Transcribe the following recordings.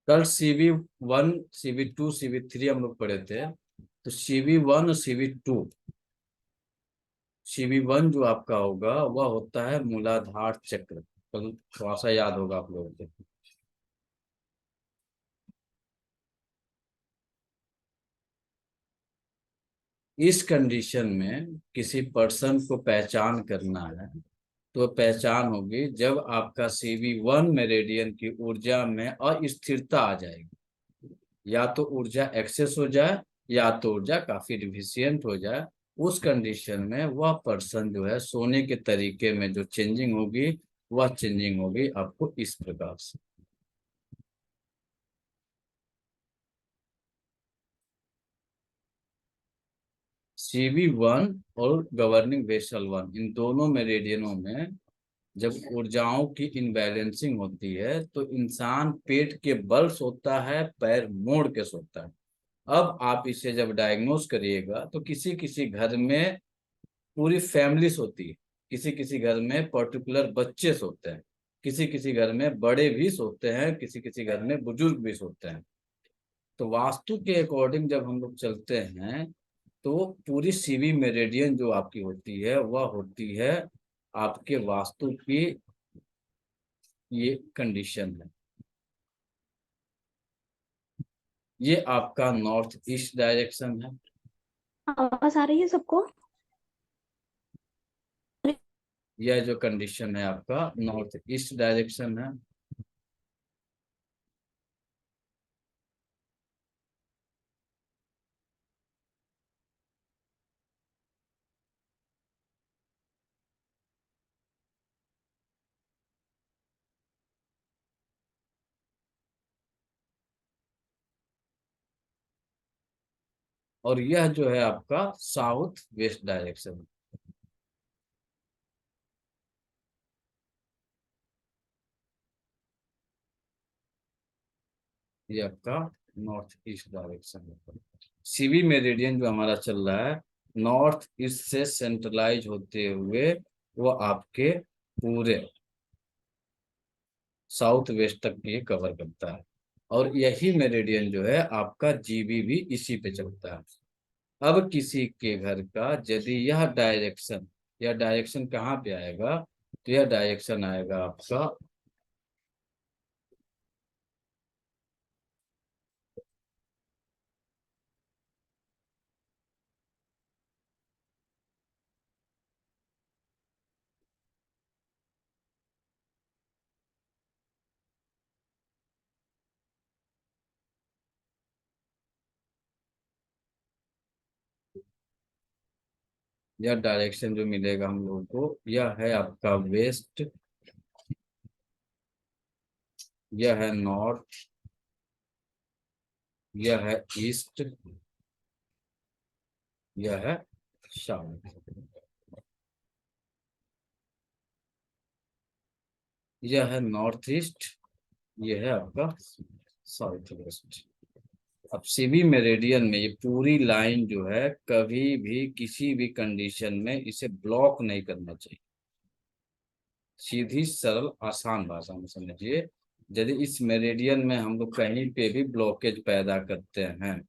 कल CV1, CV2, CV3 हम लोग पढ़े थे। तो CV1 और CV1 जो आपका होगा वह होता है मूलाधार चक्र। कल थोड़ा सा याद होगा आप लोगों को। इस कंडीशन में किसी पर्सन को पहचान करना है तो पहचान होगी जब आपका CV1 मेरिडियन की ऊर्जा में अस्थिरता आ जाएगी। या तो ऊर्जा एक्सेस हो जाए या तो ऊर्जा काफी डिफिशियंट हो जाए। उस कंडीशन में वह पर्सन जो है सोने के तरीके में जो चेंजिंग होगी वह चेंजिंग होगी आपको इस प्रकार से। CV1 और गवर्निंग वेसल 1 इन दोनों मेरिडियनों में जब ऊर्जाओं की इनबैलेंसिंग होती है तो इंसान पेट के बल सोता है, पैर मोड़ के सोता है। अब आप इसे जब डायग्नोस करिएगा तो किसी किसी घर में पूरी फैमिली सोती है, किसी किसी घर में पर्टिकुलर बच्चे सोते हैं, किसी किसी घर में बड़े भी सोते हैं, किसी किसी घर में बुजुर्ग भी सोते हैं। तो वास्तु के अकॉर्डिंग जब हम लोग चलते हैं तो पूरी सीवी मेरिडियन जो आपकी होती है वह होती है आपके वास्तु की ये कंडीशन है। ये आपका नॉर्थ ईस्ट डायरेक्शन है। आवाज आ रही है सबको? यह जो कंडीशन है आपका नॉर्थ ईस्ट डायरेक्शन है। और यह जो है आपका साउथ वेस्ट डायरेक्शन है। ये आपका नॉर्थ ईस्ट डायरेक्शन है। सीवी मेरिडियन जो हमारा चल रहा है नॉर्थ ईस्ट से सेंट्रलाइज होते हुए वो आपके पूरे साउथ वेस्ट तक ये कवर करता है। और यही मेरिडियन जो है आपका जीबी भी इसी पे चलता है। अब किसी के घर का यदि यह डायरेक्शन कहाँ पे आएगा तो यह डायरेक्शन आएगा आपका यह डायरेक्शन जो मिलेगा हम लोगों को यह है आपका वेस्ट, यह है नॉर्थ, यह है ईस्ट, यह है साउथ। यह है नॉर्थ ईस्ट, यह है आपका साउथ वेस्ट। अब सीबी मेरिडियन में ये पूरी लाइन जो है कभी भी किसी भी कंडीशन में इसे ब्लॉक नहीं करना चाहिए। सीधी सरल आसान भाषा में समझिए। यदि इस मेरिडियन में हम लोग कहीं पे भी ब्लॉकेज पैदा करते हैं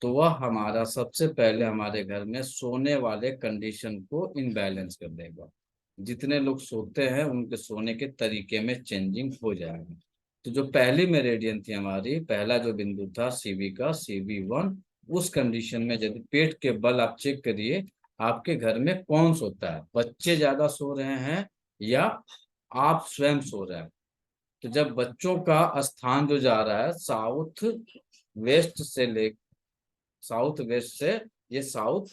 तो वह हमारा सबसे पहले हमारे घर में सोने वाले कंडीशन को इनबैलेंस कर देगा। जितने लोग सोते हैं उनके सोने के तरीके में चेंजिंग हो जाएगा। तो जो पहली मेरिडियन थी हमारी, पहला जो बिंदु था सीबी का, CV1, उस कंडीशन में यदि पेट के बल आप चेक करिए आपके घर में कौन सोता है, बच्चे ज्यादा सो रहे हैं या आप स्वयं सो रहे हैं। तो जब बच्चों का स्थान जो जा रहा है वेस्ट से ले साउथ वेस्ट से ये साउथ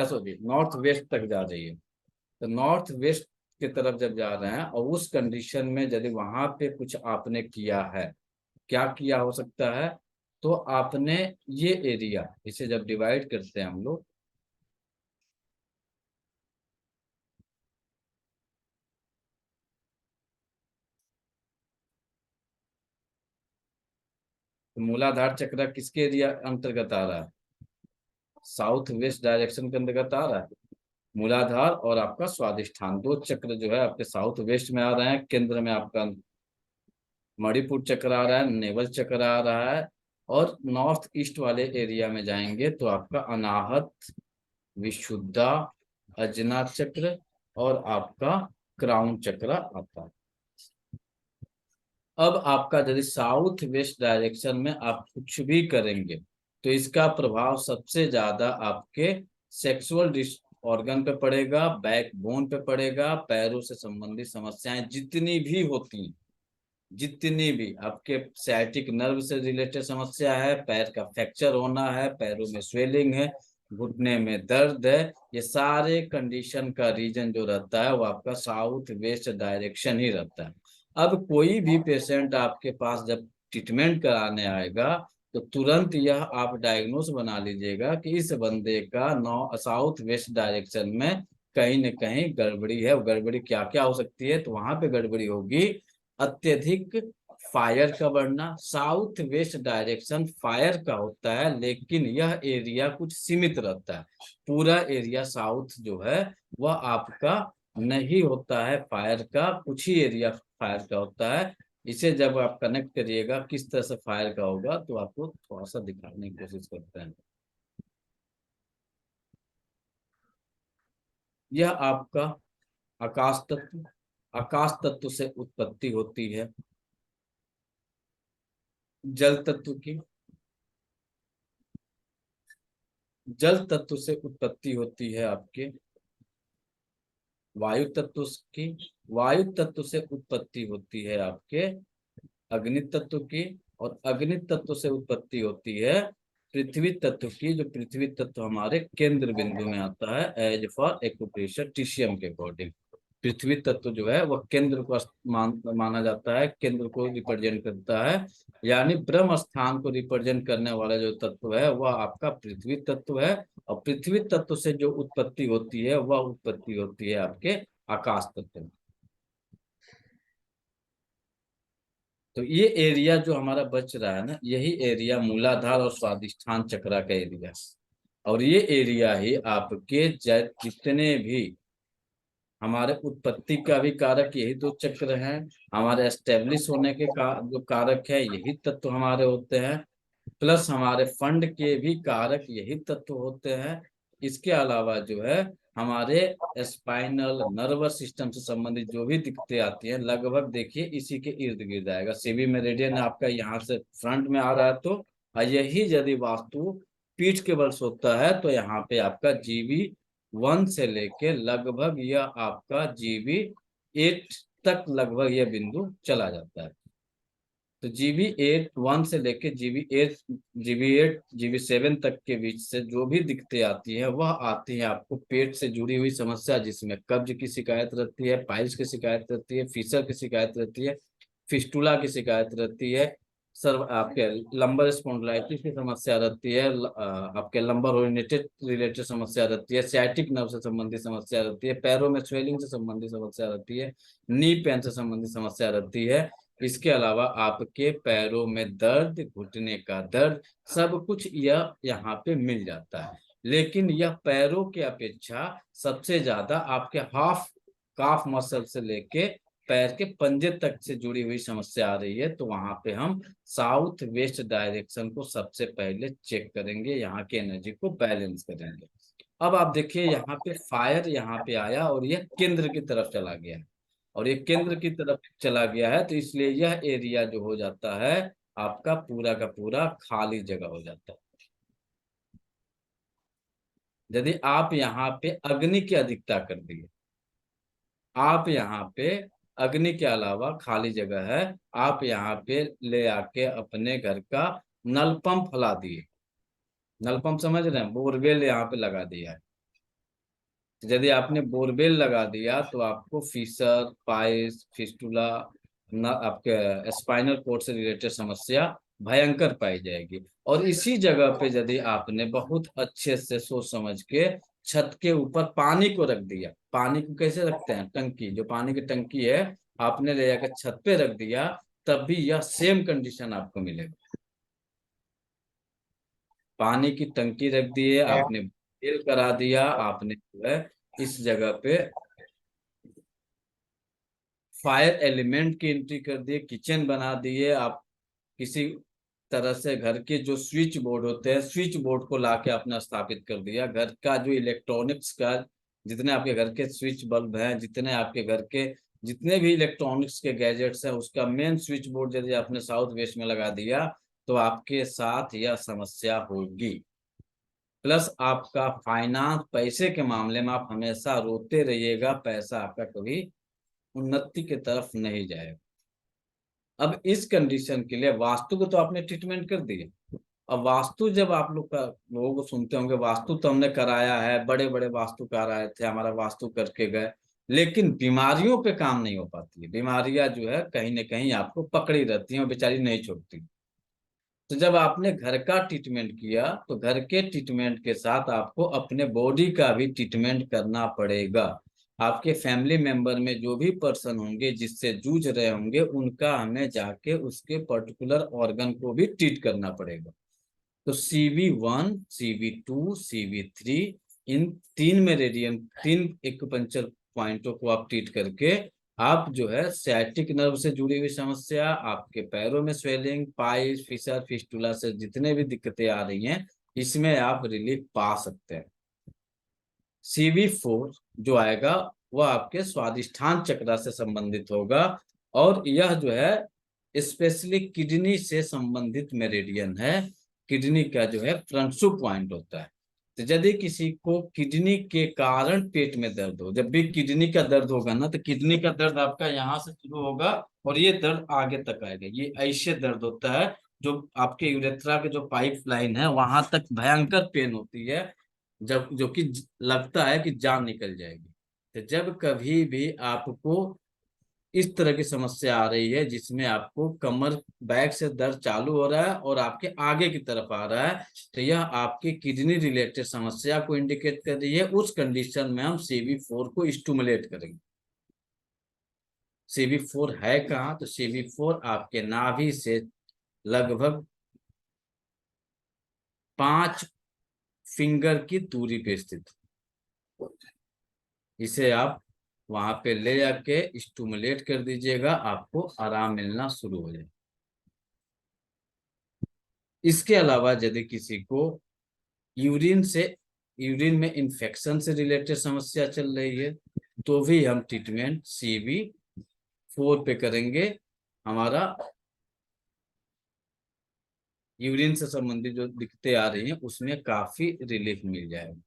सॉरी नॉर्थ वेस्ट तक जा रही है। तो नॉर्थ वेस्ट की तरफ जब जा रहे हैं और उस कंडीशन में यदि वहां पे कुछ आपने किया है, क्या किया हो सकता है, तो आपने ये एरिया इसे जब डिवाइड करते हैं हम लोग तो मूलाधार चक्र किसके एरिया अंतर्गत आ रहा है, साउथ वेस्ट डायरेक्शन के अंतर्गत आ रहा है। मूलाधार और आपका स्वादिष्ठान दो चक्र जो है आपके साउथ वेस्ट में आ रहे हैं, केंद्र में आपका मणिपुर चक्र आ रहा है, नेवल चक्र आ रहा है, और नॉर्थ ईस्ट वाले एरिया में जाएंगे तो आपका अनाहत, विशुद्धा, अजना चक्र और आपका क्राउन चक्र आता है। अब आपका यदि साउथ वेस्ट डायरेक्शन में आप कुछ भी करेंगे तो इसका प्रभाव सबसे ज्यादा आपके सेक्सुअल ऑर्गन पे पड़ेगा, बैक बोन पे पड़ेगा, पैरों से संबंधित समस्याएं जितनी भी होती हैं, जितनी भी आपके सciatic नर्व से रिलेटेड समस्या है, पैर का फ्रैक्चर होना है, पैरों में स्वेलिंग है, घुटने में दर्द है, ये सारे कंडीशन का रीजन जो रहता है वो आपका साउथ वेस्ट डायरेक्शन ही रहता है। अब कोई भी पेशेंट आपके पास जब ट्रीटमेंट कराने आएगा तो तुरंत यह आप डायग्नोस बना लीजिएगा कि इस बंदे का नॉ साउथ वेस्ट डायरेक्शन में कहीं न कहीं गड़बड़ी है। गड़बड़ी क्या क्या हो सकती है? तो वहां पे गड़बड़ी होगी अत्यधिक फायर का बढ़ना। साउथ वेस्ट डायरेक्शन फायर का होता है, लेकिन यह एरिया कुछ सीमित रहता है। पूरा एरिया साउथ जो है वह आपका नहीं होता है फायर का, कुछ ही एरिया फायर का होता है। इसे जब आप कनेक्ट करिएगा किस तरह से फायर का होगा तो आपको थोड़ा सा दिखाने की कोशिश करते हैं। यह आपका आकाश तत्व, आकाश तत्व से उत्पत्ति होती है जल तत्व की, जल तत्व से उत्पत्ति होती है आपके वायु तत्व की, वायु तत्व से उत्पत्ति होती है आपके अग्नि तत्व की, और अग्नि तत्व से उत्पत्ति होती है पृथ्वी तत्व की, जो पृथ्वी तत्व हमारे केंद्र बिंदु में आता है एज फॉर एक्यूप्रेशर टिशियम के अकॉर्डिंग। पृथ्वी तत्व जो है वह केंद्र को माना जाता है, केंद्र को रिप्रेजेंट करता है, यानी ब्रह्म स्थान को रिप्रेजेंट करने वाला जो तत्व है वह आपका पृथ्वी तत्व है। और पृथ्वी तत्व से जो उत्पत्ति होती है वह उत्पत्ति होती है आपके आकाश तत्व में। तो ये एरिया जो हमारा बच रहा है ना, यही एरिया मूलाधार और स्वादिष्ठान चक्र का एरिया, और ये एरिया ही आपके जितने भी हमारे उत्पत्ति का भी कारक यही दो चक्र हैं, हमारे एस्टेब्लिश होने के जो कारक है यही तत्व हमारे होते हैं, प्लस हमारे फंड के भी कारक यही तत्व होते हैं। इसके अलावा जो है हमारे स्पाइनल नर्वस सिस्टम से संबंधित जो भी दिक्कतें आती हैं लगभग देखिए इसी के इर्द गिर्द आएगा। सीबी मेरिडियन आपका यहाँ से फ्रंट में आ रहा है तो यही यदि वास्तु पीठ के बल सोता है तो यहाँ पे आपका जीबी 1 से लेके लगभग यह आपका जीबी 8 तक लगभग यह बिंदु चला जाता है। तो जीबी 1 से लेके जीबी 7 तक के बीच से जो भी दिक्कतें आती है वह आती है आपको पेट से जुड़ी हुई समस्या, जिसमें कब्ज की शिकायत रहती है, पाइल्स की शिकायत रहती है, फीसर की शिकायत रहती है, फिस्टुला की शिकायत रहती है, सर आपके लंबर स्पॉन्डिलाइटिस की समस्या रहती है, आपके लंबर ओरिएंटेड रिलेटेड समस्या रहती है, sciatic नर्व से संबंधित समस्या रहती है, पैरों में स्वेलिंग से संबंधित समस्या रहती है, नी पेन से संबंधित समस्या रहती है। इसके अलावा आपके पैरों में दर्द, घुटने का दर्द, सब कुछ यह यहाँ पे मिल जाता है। लेकिन यह पैरों के अपेक्षा सबसे ज्यादा आपके हाफ काफ मसल से लेके पैर के पंजे तक से जुड़ी हुई समस्या आ रही है, तो वहां पे हम साउथ वेस्ट डायरेक्शन को सबसे पहले चेक करेंगे, यहाँ के एनर्जी को बैलेंस करेंगे। अब आप देखिए यहाँ पे फायर यहाँ पे आया और यह केंद्र की तरफ चला गया, और ये केंद्र की तरफ चला गया है, तो इसलिए यह एरिया जो हो जाता है आपका पूरा का पूरा खाली जगह हो जाता है। यदि आप यहाँ पे अग्नि की अधिकता कर दिए, आप यहाँ पे अग्नि के अलावा खाली जगह है, आप यहाँ पे ले आके अपने घर का नल पंप फैला दिए, नल पंप समझ रहे हैं, बोरवेल यहाँ पे लगा दिया है। यदि आपने बोरवेल लगा दिया तो आपको फीसर, पाइल्स, फिस्टुला, न आपके स्पाइनल कोर्ड से रिलेटेड समस्या भयंकर पाई जाएगी। और इसी जगह पे यदि आपने बहुत अच्छे से सोच समझ के छत के ऊपर पानी को रख दिया, पानी को कैसे रखते हैं, टंकी, जो पानी की टंकी है आपने ले जाकर छत पे रख दिया, तब भी यह सेम कंडीशन आपको मिलेगा। पानी की टंकी रख दिए आपने, तेल करा दिया आपने, जो है इस जगह पे फायर एलिमेंट की एंट्री कर दिए, किचन बना दिए, आप किसी तरह से घर के जो स्विच बोर्ड होते हैं, स्विच बोर्ड को लाके आपने स्थापित कर दिया। घर का जो इलेक्ट्रॉनिक्स का, जितने आपके घर के स्विच बल्ब हैं, जितने आपके घर के जितने भी इलेक्ट्रॉनिक्स के गैजेट्स हैं, उसका मेन स्विच बोर्ड यदि आपने साउथ वेस्ट में लगा दिया तो आपके साथ यह समस्या होगी। प्लस आपका फाइनेंस, पैसे के मामले में आप हमेशा रोते रहिएगा, पैसा आपका कभी उन्नति की तरफ नहीं जाएगा। अब इस कंडीशन के लिए वास्तु को तो आपने ट्रीटमेंट कर दिया। अब वास्तु जब आप लोगों को सुनते होंगे, वास्तु तो हमने कराया है, बड़े बड़े वास्तुकार आए थे, हमारा वास्तु करके गए, लेकिन बीमारियों पे काम नहीं हो पाती है। बीमारियां जो है कहीं ना कहीं आपको पकड़ी रहती हैं और बेचारी नहीं छोड़ती। तो जब आपने घर का ट्रीटमेंट किया तो घर के ट्रीटमेंट के साथ आपको अपने बॉडी का भी ट्रीटमेंट करना पड़ेगा। आपके फैमिली मेंबर में जो भी पर्सन होंगे जिससे जूझ रहे होंगे, उनका हमें जाके उसके पर्टिकुलर ऑर्गन को भी ट्रीट करना पड़ेगा। तो CV1, CV2, CV3, इन तीन मेरिडियन, तीन एक्यूपंक्चर पॉइंटों को आप ट्रीट करके आप जो है सciatic नर्व से जुड़ी हुई समस्या, आपके पैरों में स्वेलिंग, पाइल्स, फिशर, फिस्टुला से जितने भी दिक्कतें आ रही हैं, इसमें आप रिलीफ पा सकते हैं। CV4 जो आएगा वह आपके स्वादिष्ठान चक्र से संबंधित होगा, और यह जो है स्पेशली किडनी से संबंधित मेरिडियन है। किडनी का जो है फ्रंटसू पॉइंट होता है। तो यदि किसी को किडनी के कारण पेट में दर्द हो, जब भी किडनी का दर्द होगा ना, तो किडनी का दर्द आपका यहाँ से शुरू होगा और ये दर्द आगे तक आएगा। ये ऐसे दर्द होता है जो आपके यूरेथ्रा के जो पाइप लाइन है वहां तक भयंकर पेन होती है, जब जो कि लगता है कि जान निकल जाएगी। तो जब कभी भी आपको इस तरह की समस्या आ रही है जिसमें आपको कमर बैक से दर्द चालू हो रहा है और आपके आगे की तरफ आ रहा है, तो यह आपकी किडनी रिलेटेड समस्या को इंडिकेट कर रही है। उस कंडीशन में हम CV4 को स्टिमुलेट करेंगे। CV4 है कहाँ? तो CV4 आपके नाभि से लगभग 5 फिंगर की दूरी पे स्थित। इसे आप वहां पे ले जाके स्टिमुलेट कर दीजिएगा, आपको आराम मिलना शुरू हो जाए। इसके अलावा यदि किसी को यूरिन से, यूरिन में इन्फेक्शन से रिलेटेड समस्या चल रही है, तो भी हम ट्रीटमेंट CV4 पे करेंगे। हमारा यूरिन से संबंधित जो दिक्कतें आ रही हैं उसमें काफी रिलीफ मिल जाएगा।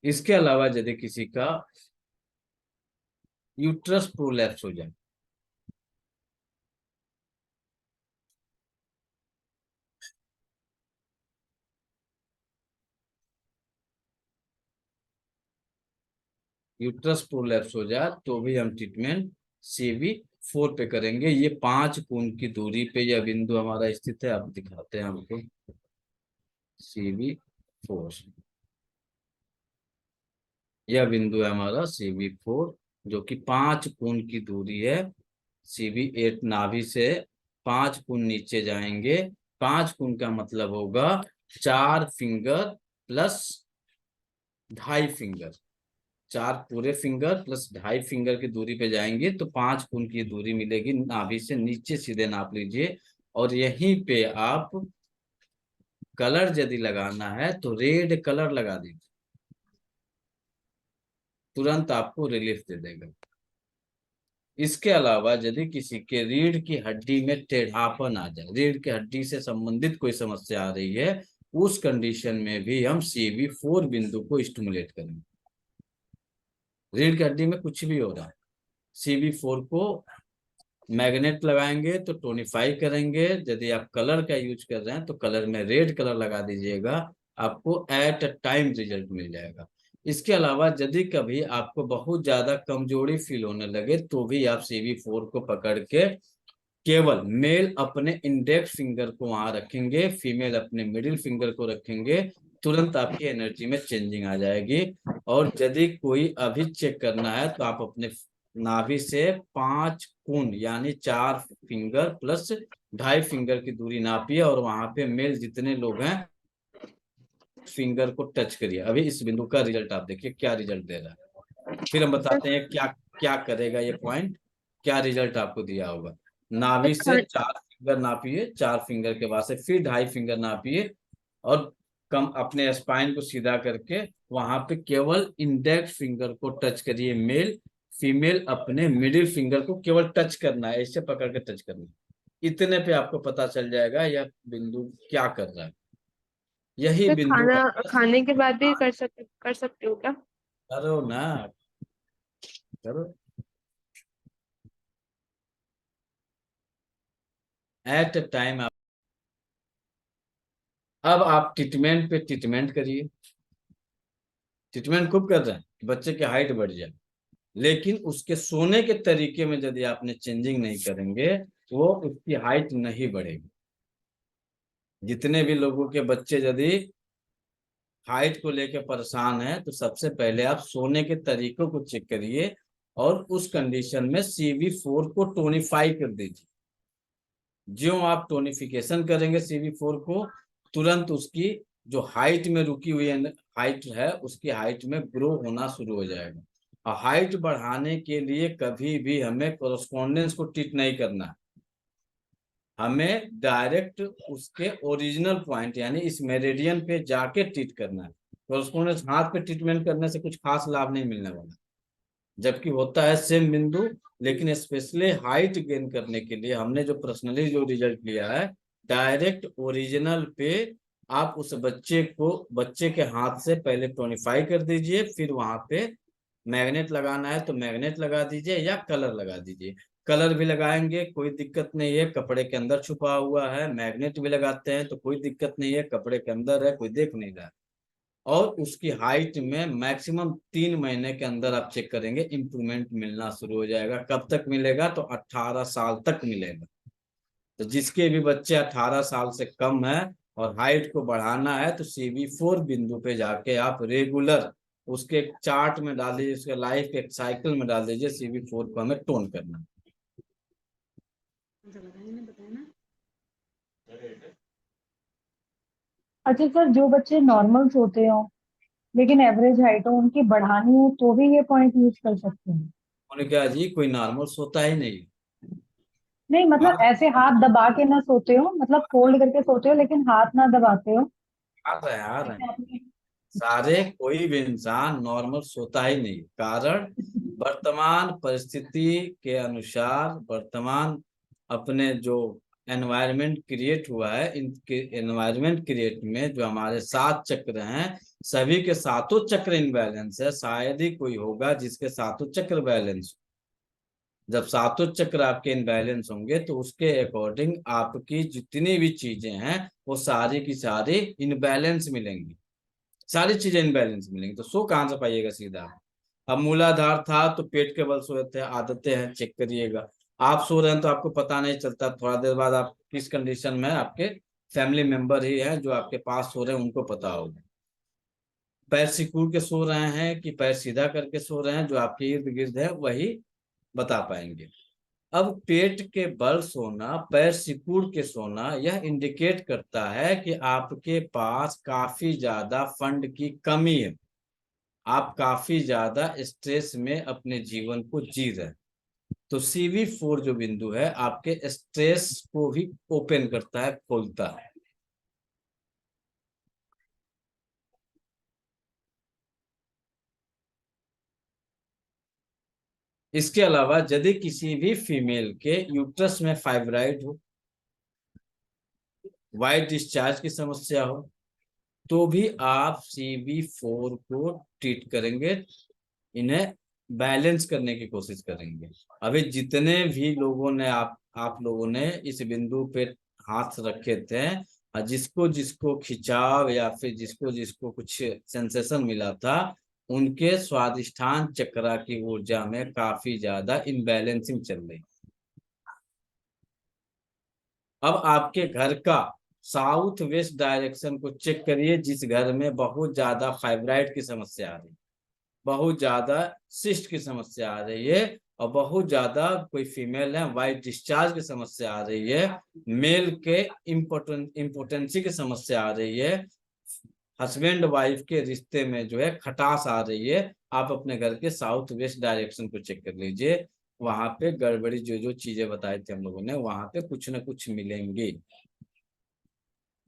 इसके अलावा यदि किसी का यूट्रस प्रोलैप्स हो जाए, यूट्रस प्रोलैप्स हो जाए तो भी हम ट्रीटमेंट CV4 पे करेंगे। ये 5 कोण की दूरी पे यह बिंदु हमारा स्थित है, आप दिखाते हैं हमको। CV4 यह बिंदु है हमारा CV4, जो कि 5 कोण की दूरी है। CV8 नाभि से 5 कोण नीचे जाएंगे। 5 कोण का मतलब होगा 4 फिंगर प्लस 2.5 फिंगर। 4 पूरे फिंगर प्लस 2.5 फिंगर की दूरी पे जाएंगे तो 5 कोण की दूरी मिलेगी। नाभि से नीचे सीधे नाप लीजिए, और यहीं पे आप कलर यदि लगाना है तो रेड कलर लगा दीजिए, तुरंत आपको रिलीफ दे देगा। इसके अलावा यदि किसी के रीढ़ की हड्डी में टेढ़ापन आ जाए, रीढ़ की हड्डी से संबंधित कोई समस्या आ रही है, उस कंडीशन में भी हम CV4 बिंदु को स्टिमुलेट करेंगे। रीढ़ की हड्डी में कुछ भी हो रहा है, CV4 को मैग्नेट लगाएंगे तो टोनिफाई करेंगे। यदि आप कलर का यूज कर रहे हैं तो कलर में रेड कलर लगा दीजिएगा, आपको एट अ टाइम रिजल्ट मिल जाएगा। इसके अलावा यदि कभी आपको बहुत ज्यादा कमजोरी फील होने लगे तो भी आप CV4 को पकड़ के केवल मेल अपने इंडेक्स फिंगर को वहां रखेंगे, फीमेल अपने मिडिल फिंगर को रखेंगे, तुरंत आपकी एनर्जी में चेंजिंग आ जाएगी। और यदि कोई अभी चेक करना है तो आप अपने नाभि से 5 कोण यानी 4 फिंगर प्लस 2.5 फिंगर की दूरी नापिए, और वहां पे मेल जितने लोग हैं फिंगर को टच करिए। अभी इस बिंदु का रिजल्ट आप देखिए क्या रिजल्ट दे रहा है, फिर हम बताते हैं क्या क्या करेगा ये पॉइंट। क्या रिजल्ट आपको दिया होगा। नाभि से 4 फिंगर नापिए, 4 फिंगर के बाद से फिर 2.5 फिंगर नापिए, और कम अपने स्पाइन को सीधा करके वहां पे केवल इंडेक्स फिंगर को टच करिए। मेल फीमेल अपने मिडिल फिंगर को केवल टच करना है, ऐसे पकड़ के टच करना है। इतने पे आपको पता चल जाएगा यह बिंदु क्या कर रहा है। यही तो बिंदु खाना आपका खाने के बाद भी कर सकते हो क्या? करो ना, करो। एट अ टाइम आप, अब आप ट्रीटमेंट पे ट्रीटमेंट करिए। ट्रीटमेंट खूब कर रहे हैं कि बच्चे की हाइट बढ़ जाए, लेकिन उसके सोने के तरीके में यदि आपने चेंजिंग नहीं करेंगे वो उसकी हाइट नहीं बढ़ेगी। जितने भी लोगों के बच्चे यदि हाइट को लेकर परेशान है तो सबसे पहले आप सोने के तरीकों को चेक करिए, और उस कंडीशन में CV4 को टोनिफाई कर दीजिए। ज्यों आप टोनिफिकेशन करेंगे CV4 को, तुरंत उसकी जो हाइट में रुकी हुई हाइट है उसकी हाइट में ग्रो होना शुरू हो जाएगा। और हाइट बढ़ाने के लिए कभी भी हमें कोरस्पोंडेंस को ट्रीट नहीं करना है, हमें डायरेक्ट उसके ओरिजिनल पॉइंट यानी इस मेरिडियन पे जाके ट्रीट करना है। कोरस्पोंडेंस हाथ पे ट्रीटमेंट करने से कुछ खास लाभ नहीं मिलने वाला, जबकि होता है सेम बिंदु, लेकिन स्पेशली हाइट गेन करने के लिए हमने जो पर्सनली जो रिजल्ट लिया है, डायरेक्ट ओरिजिनल पे आप उस बच्चे के हाथ से पहले टोनिफाई कर दीजिए, फिर वहां पे मैग्नेट लगाना है तो मैग्नेट लगा दीजिए या कलर लगा दीजिए। कलर भी लगाएंगे कोई दिक्कत नहीं है, कपड़े के अंदर छुपा हुआ है। मैग्नेट भी लगाते हैं तो कोई दिक्कत नहीं है, कपड़े के अंदर है, कोई देख नहीं रहा है। और उसकी हाइट में मैक्सिमम 3 महीने के अंदर आप चेक करेंगे इंप्रूवमेंट मिलना शुरू हो जाएगा। कब तक मिलेगा? तो 18 साल तक मिलेगा। तो जिसके भी बच्चे 18 साल से कम है और हाइट को बढ़ाना है तो CV4 बिंदु पे जाके आप रेगुलर उसके चार्ट में डाल दीजिए, उसके लाइफ के एक साइकिल में डाल दीजिए CV4 को हमें टोन करना। अच्छा सर, जो बच्चे नॉर्मल सोते हो लेकिन एवरेज हाइट हो, उनकी बढ़ानी हो तो भी ये पॉइंट यूज कर सकते हैं? उन्होंने कहा जी कोई नॉर्मल सोता ही नहीं। नहीं मतलब हाँ, ऐसे हाथ दबा के ना सोते हो, मतलब फोल्ड करके सोते हो लेकिन हाथ ना दबाते हो। आ रहे जैसे हैं आपने सारे, कोई भी इंसान नॉर्मल सोता ही नहीं। कारण वर्तमान परिस्थिति के अनुसार, वर्तमान अपने जो एनवायरनमेंट क्रिएट हुआ है, इनके एनवायरनमेंट क्रिएट में जो हमारे 7 चक्र हैं, सभी के सातों चक्र इनबैलेंस है। शायद ही कोई होगा जिसके सातों चक्र बैलेंस। जब सातों चक्र आपके इनबैलेंस होंगे तो उसके अकॉर्डिंग आपकी जितनी भी चीजें हैं वो सारी की सारी इनबैलेंस मिलेंगी, सारी चीजें इनबैलेंस मिलेंगी। तो सो कहां से पाइएगा सीधा? अब मूलाधार था तो पेट के बल सोए थे, आदतें हैं, चेक करिएगा। आप सो रहे हैं तो आपको पता नहीं चलता, थोड़ा देर बाद आप किस कंडीशन में, आपके फैमिली मेंबर ही हैं जो आपके पास सो रहे हैं, उनको पता होगा। पैर सिकुड़ के सो रहे हैं कि पैर सीधा करके सो रहे हैं, जो आपके इर्द गिर्द है वही बता पाएंगे। अब पेट के बल सोना, पैर सिकुड़ के सोना, यह इंडिकेट करता है कि आपके पास काफी ज्यादा फंड की कमी है, आप काफी ज्यादा स्ट्रेस में अपने जीवन को जी रहे हैं। तो CV4 जो बिंदु है आपके स्ट्रेस को भी ओपन करता है, खोलता है। इसके अलावा यदि किसी भी फीमेल के यूट्रस में फाइब्राइड हो, वाइट डिस्चार्ज की समस्या हो, तो भी आप CV4 को ट्रीट करेंगे, इन्हें बैलेंस करने की कोशिश करेंगे। अभी जितने भी लोगों ने आप लोगों ने इस बिंदु पे हाथ रखे थे, और जिसको जिसको खिंचाव या फिर जिसको जिसको कुछ सेंसेशन मिला था, उनके स्वादिष्ठान चक्रा की ऊर्जा में काफी ज्यादा इनबैलेंसिंग चल रही। अब आपके घर का साउथ वेस्ट डायरेक्शन को चेक करिए, जिस घर में बहुत ज्यादा फाइब्राइड की समस्या आ रही, बहुत ज्यादा सिस्ट की समस्या आ रही है, और बहुत ज्यादा कोई फीमेल है वाइट डिस्चार्ज की समस्या आ रही है, मेल के इम्पोर्टेंसी की समस्या आ रही है, हस्बैंड वाइफ के रिश्ते में जो है खटास आ रही है, आप अपने घर के साउथ वेस्ट डायरेक्शन को चेक कर लीजिए। वहां पे गड़बड़ी, जो जो चीजें बताई थी हम लोगों ने, वहां पे कुछ ना कुछ मिलेंगे।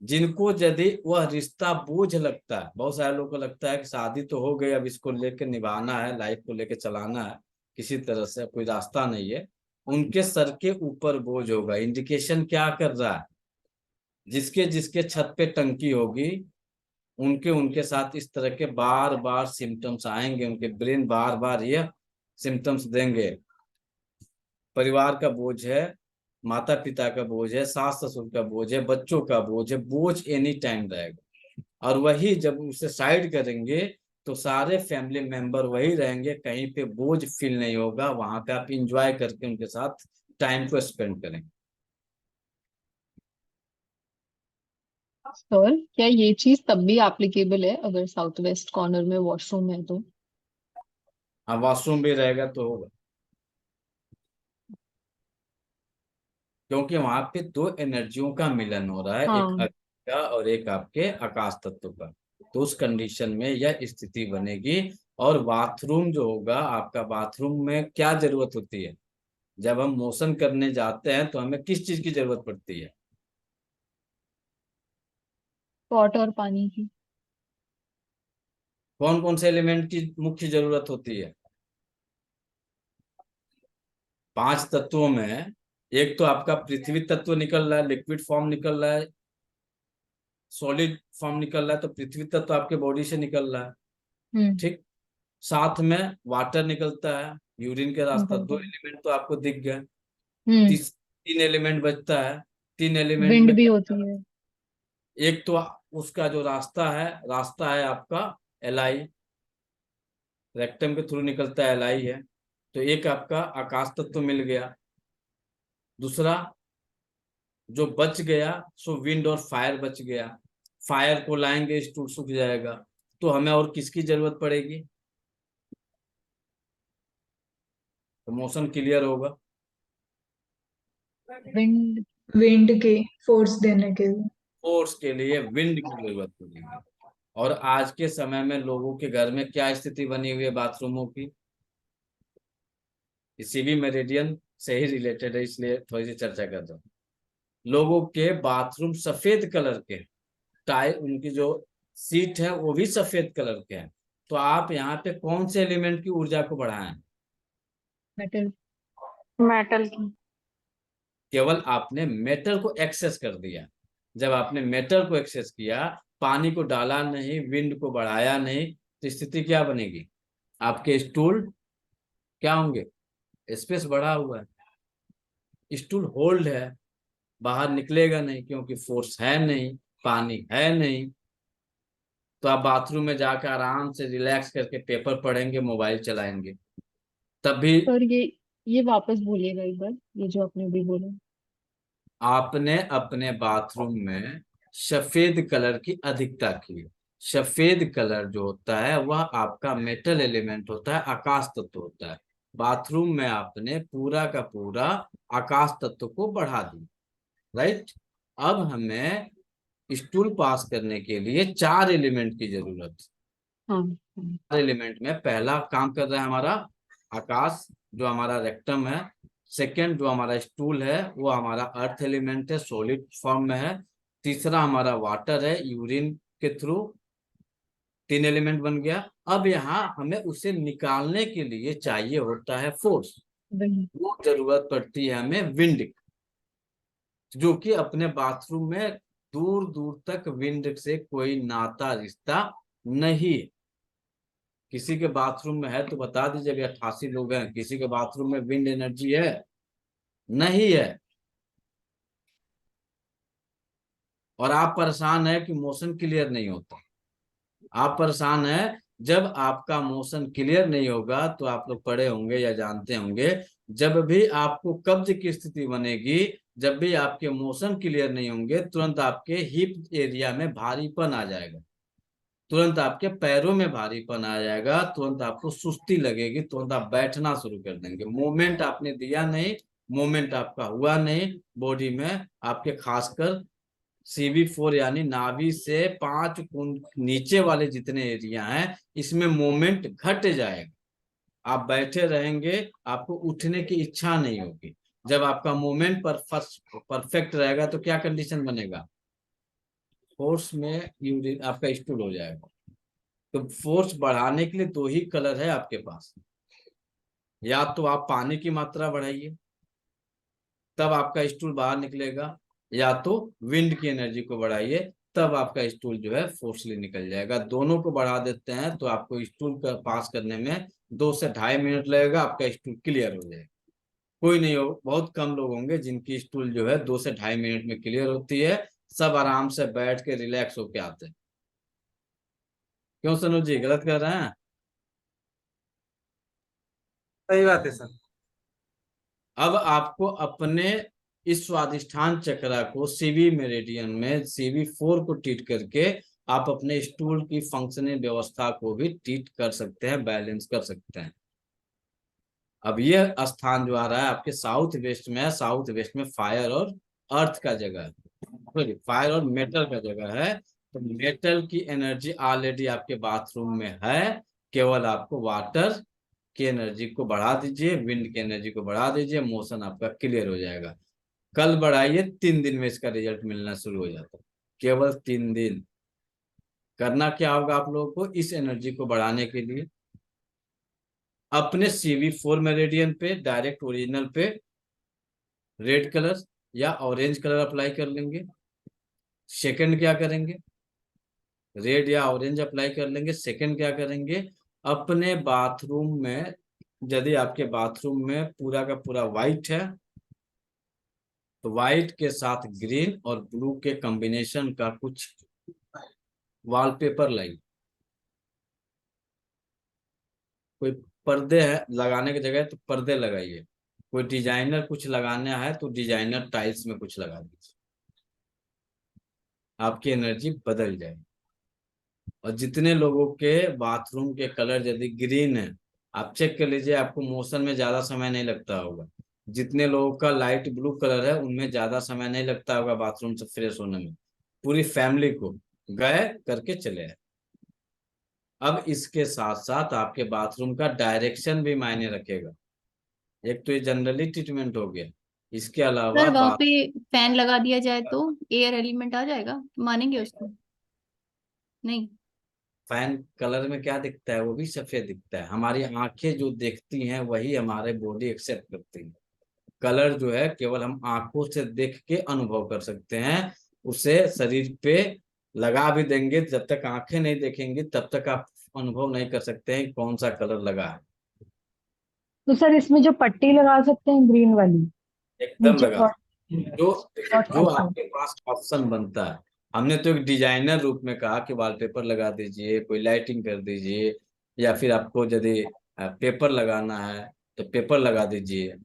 जिनको यदि वह रिश्ता बोझ लगता है, बहुत सारे लोगों को लगता है कि शादी तो हो गई, अब इसको लेकर निभाना है, लाइफ को लेकर चलाना है, किसी तरह से कोई रास्ता नहीं है, उनके सर के ऊपर बोझ होगा। इंडिकेशन क्या कर रहा है? जिसके जिसके छत पे टंकी होगी, उनके उनके साथ इस तरह के बार बार सिम्टम्स आएंगे, उनके ब्रेन बार बार यह सिम्टम्स देंगे। परिवार का बोझ है, माता पिता का बोझ है, सास ससुर का बोझ है, बच्चों का बोझ है, बोझ एनी टाइम रहेगा। और वही जब उसे साइड करेंगे तो सारे फैमिली मेंबर वही रहेंगे, कहीं पे बोझ फील नहीं होगा, वहां पे आप इंजॉय करके उनके साथ टाइम को स्पेंड करें। सर, क्या ये चीज तब भी एप्लीकेबल है अगर साउथ वेस्ट कॉर्नर में वॉशरूम है तो? हाँ, वॉशरूम भी रहेगा तो होगा, क्योंकि वहां पे दो एनर्जियों का मिलन हो रहा है, एक हाँ। अग्नि का और एक आपके आकाश तत्व का। तो उस कंडीशन में यह स्थिति बनेगी। और बाथरूम जो होगा आपका, बाथरूम में क्या जरूरत होती है? जब हम मोशन करने जाते हैं तो हमें किस चीज की जरूरत पड़ती है? पॉट और पानी की। कौन कौन से एलिमेंट की मुख्य जरूरत होती है? पांच तत्वों में एक तो आपका पृथ्वी तत्व निकल रहा है, लिक्विड फॉर्म निकल रहा है, सॉलिड फॉर्म निकल रहा है, तो पृथ्वी तत्व आपके बॉडी से निकल रहा है। हम्म। ठीक। साथ में वाटर निकलता है, यूरिन के रास्ता, दो बिल्कुल। एलिमेंट तो आपको दिख गए। हम्म। तीन एलिमेंट बचता है। तीन एलिमेंट विंड में भी क्या? होती है। एक तो उसका जो रास्ता है आपका एलआई, रेक्टम के थ्रू निकलता है, एलआई है। तो एक आपका आकाश तत्व मिल गया। दूसरा जो बच गया सो विंड और फायर बच गया। फायर को लाएंगे, स्टूल सूख जाएगा। तो हमें और किसकी जरूरत पड़ेगी? तो मोशन क्लियर होगा। विंड। विंड के फोर्स देने के लिए। फोर्स के लिए विंड की जरूरत पड़ेगी। और आज के समय में लोगों के घर में क्या स्थिति बनी हुई है बाथरूमों की? इसी भी मेरिडियन से ही रिलेटेड है, इसलिए थोड़ी सी चर्चा कर रहा हूँ। लोगों के बाथरूम सफेद कलर के, टाइल उनकी जो सीट है वो भी सफेद कलर के हैं। तो आप यहाँ पे कौन से एलिमेंट की ऊर्जा को बढ़ाएं? मेटल। मेटल की। केवल आपने मेटल को एक्सेस कर दिया। जब आपने मेटल को एक्सेस किया, पानी को डाला नहीं, विंड को बढ़ाया नहीं, तो स्थिति क्या बनेगी? आपके स्टूल क्या होंगे? स्पेस बढ़ा हुआ है, स्टूल होल्ड है, बाहर निकलेगा नहीं, क्योंकि फोर्स है नहीं, पानी है नहीं। तो आप बाथरूम में जाकर आराम से रिलैक्स करके पेपर पढ़ेंगे, मोबाइल चलाएंगे, तब भी सर, ये वापस बोलिएगा एक बार, ये जो आपने अभी बोला। आपने अपने बाथरूम में सफेद कलर की अधिकता की है। सफेद कलर जो होता है वह आपका मेटल एलिमेंट होता है, आकाश तत्व होता है। बाथरूम में आपने पूरा का पूरा आकाश तत्व को बढ़ा दिया, राइट। अब हमें स्टूल पास करने के लिए चार एलिमेंट की जरूरत। हाँ। हाँ। चार एलिमेंट में पहला काम कर रहा है हमारा आकाश, जो हमारा रेक्टम है। सेकंड जो हमारा स्टूल है वो हमारा अर्थ एलिमेंट है, सॉलिड फॉर्म में है। तीसरा हमारा वाटर है, यूरिन के थ्रू। तीन एलिमेंट बन गया। अब यहाँ हमें उसे निकालने के लिए चाहिए होता है फोर्स। विंड। वो जरूरत पड़ती है हमें विंड की, जो कि अपने बाथरूम में दूर दूर तक विंड से कोई नाता रिश्ता नहीं है। किसी के बाथरूम में है तो बता दीजिए, 88 लोग हैं, किसी के बाथरूम में विंड एनर्जी है? नहीं है। और आप परेशान है कि मोशन क्लियर नहीं होता। आप परेशान है, जब आपका मोशन क्लियर नहीं होगा तो आप लोग पढ़े होंगे या जानते होंगे, जब भी आपको कब्ज की स्थिति बनेगी, जब भी आपके मोशन क्लियर नहीं होंगे, तुरंत आपके हिप एरिया में भारीपन आ जाएगा, तुरंत आपके पैरों में भारीपन आ जाएगा, तुरंत आपको सुस्ती लगेगी, तुरंत आप बैठना शुरू कर देंगे। मूवमेंट आपने दिया नहीं, मूवमेंट आपका हुआ नहीं बॉडी में, आपके खासकर CV4 यानी नाभि से 5 कुंड नीचे वाले जितने एरिया हैं, इसमें मूवमेंट घट जाएगा। आप बैठे रहेंगे, आपको उठने की इच्छा नहीं होगी। जब आपका मूवमेंट परफेक्ट रहेगा तो क्या कंडीशन बनेगा, फोर्स में यूरिन आपका स्टूल हो जाएगा। तो फोर्स बढ़ाने के लिए दो ही कलर है आपके पास, या तो आप पानी की मात्रा बढ़ाइए तब आपका स्टूल बाहर निकलेगा, या तो विंड की एनर्जी को बढ़ाइए तब आपका स्टूल जो है फोर्सली निकल जाएगा। दोनों को बढ़ा देते हैं तो आपको स्टूल का पास करने में 2 से ढाई मिनट लगेगा, आपका स्टूल क्लियर हो जाएगा। कोई नहीं हो, बहुत कम लोग होंगे जिनकी स्टूल जो है 2 से ढाई मिनट में क्लियर होती है। सब आराम से बैठ के रिलैक्स होके आते हैं। क्यों सनोज जी, गलत कर रहे हैं? सही बात है सर। अब आपको अपने इस स्वादिष्ठान चक्रा को सीवी मेरिडियन में CV4 को ट्रीट करके आप अपने स्टूल की फंक्शनिंग व्यवस्था को भी ट्रीट कर सकते हैं, बैलेंस कर सकते हैं। अब ये स्थान जो आ रहा है आपके साउथ वेस्ट में है। साउथ वेस्ट में फायर और अर्थ का जगह है, सॉरी फायर और मेटल का जगह है। तो मेटल की एनर्जी ऑलरेडी आपके बाथरूम में है, केवल आपको वाटर की एनर्जी को बढ़ा दीजिए, विंड की एनर्जी को बढ़ा दीजिए, मोशन आपका क्लियर हो जाएगा। कल बढ़ाइए, 3 दिन में इसका रिजल्ट मिलना शुरू हो जाता है। केवल 3 दिन। करना क्या होगा आप लोगों को, इस एनर्जी को बढ़ाने के लिए अपने CV4 मेरिडियन पे डायरेक्ट ओरिजिनल पे रेड कलर या ऑरेंज कलर अप्लाई कर लेंगे। सेकंड क्या करेंगे, रेड या ऑरेंज अप्लाई कर लेंगे। सेकंड क्या करेंगे, अपने बाथरूम में, यदि आपके बाथरूम में पूरा का पूरा व्हाइट है तो व्हाइट के साथ ग्रीन और ब्लू के कॉम्बिनेशन का कुछ वॉलपेपर लाइए। कोई पर्दे है लगाने की जगह तो पर्दे लगाइए, कोई डिजाइनर कुछ लगाना है तो डिजाइनर टाइल्स में कुछ लगा दीजिए, आपकी एनर्जी बदल जाएगी। और जितने लोगों के बाथरूम के कलर यदि ग्रीन है, आप चेक कर लीजिए, आपको मोशन में ज्यादा समय नहीं लगता होगा। जितने लोगों का लाइट ब्लू कलर है उनमें ज्यादा समय नहीं लगता होगा बाथरूम से फ्रेश होने में। पूरी फैमिली को गए करके चले आए। अब इसके साथ साथ आपके बाथरूम का डायरेक्शन भी मायने रखेगा। एक तो ये जनरली ट्रीटमेंट हो गया, इसके अलावा सर वहां बाथ पे फैन लगा दिया जाए तो एयर एलिमेंट आ जाएगा, मानेंगे उसको? नहीं। फैन कलर में क्या दिखता है, वो भी सफेद दिखता है। हमारी आंखें जो देखती हैं वही हमारे बॉडी एक्सेप्ट करती है। कलर जो है केवल हम आंखों से देख के अनुभव कर सकते हैं, उसे शरीर पे लगा भी देंगे, जब तक आंखें नहीं देखेंगी तब तक आप अनुभव नहीं कर सकते हैं कौन सा कलर लगा है। तो सर इसमें जो पट्टी लगा सकते हैं ग्रीन वाली एकदम नीचे लगा। डॉट जो डॉट जो अच्छा। आपके पास ऑप्शन बनता है, हमने तो एक डिजाइनर रूप में कहा कि वॉलपेपर लगा दीजिए, कोई लाइटिंग कर दीजिए, या फिर आपको यदि पेपर लगाना है तो पेपर लगा दीजिए।